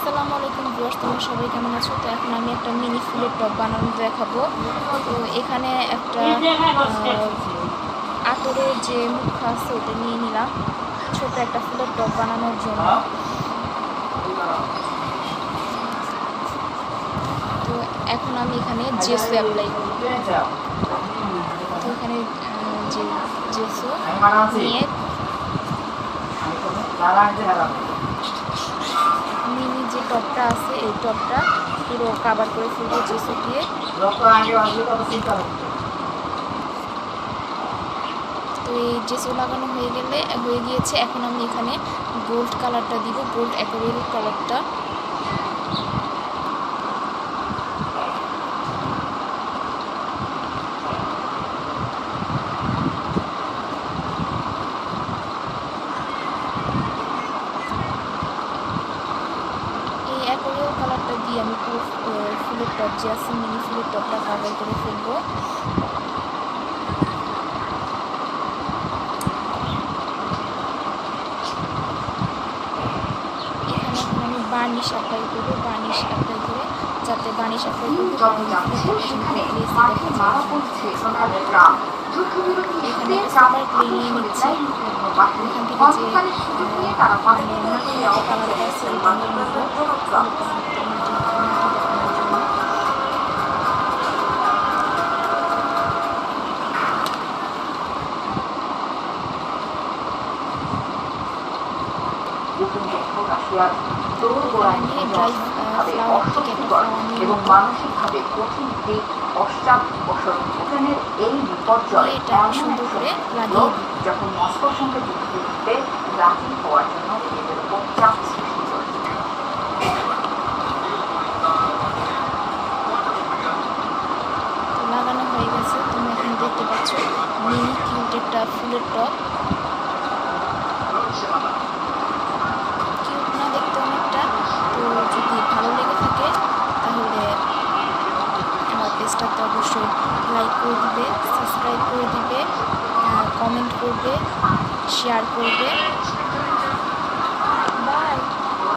আসসালামু আলাইকুম ভিউয়ার্স, তোমরা সবাই কেমন আছো? তো এখন আমি একটা মিনি ফুলের টব বানানো দেখাবো। তো এখানে একটা আতরের যে মুখা আছে ওটা নিয়ে নিলাম ছোট একটা ফুলের টব বানানোর জন্য। তো এখন আমি এখানে জেসো অ্যাপ্লাই করব। তো এখানে যে জেসো নিয়ে মিনি যে টবটা আছে এই টবটা পুরো কাভার করে ফেলবো জেসো দিয়ে। তো এই জেসো লাগানো হয়ে গিয়েছে। এখন আমি এখানে গোল্ড কালারটা দিব, গোল্ড অ্যাকোয়ারিয়াল কালারটা। এই অ্যাকোয়ারিয়াল কালারটা দিয়ে আমি পুরো ফুলের টব যে আছে মিনি ফুলের টবটা কাভার করে ফেলবো। বার্নিশ অ্যাপ্লাই করবো, বার্নিশ অ্যাপ্লাই করে যাতে বার্নিশ অ্যাপ্লাই করবো এখানে সাবার ক্লে নিয়ে নিচ্ছি। এখান থেকে যে কালারটা আছে ওইটা নিয়ে নেবো এবং মানসিকভাবে কঠিন দিক পশ্চাৎপসরণের এই বিপর্যয় সুন্দর করে যখন মস্কোর সঙ্গে যুদ্ধ করতে রাজি হওয়ার জন্য নিজেদের উপর চাপ সৃষ্টি করছে। লাগানো হয়ে গেছে, তুমি এখন দেখতে পাচ্ছ মিনি কিউট একটা ফুলের টব। কিউট না দেখতে অনেকটা। তো যদি ভালো লেগে থাকে তাহলে আমার পেজটাতে অবশ্যই লাইক করে দিবে, সাবস্ক্রাইব করে দিবে, কমেন্ট করবে, শেয়ার করবে।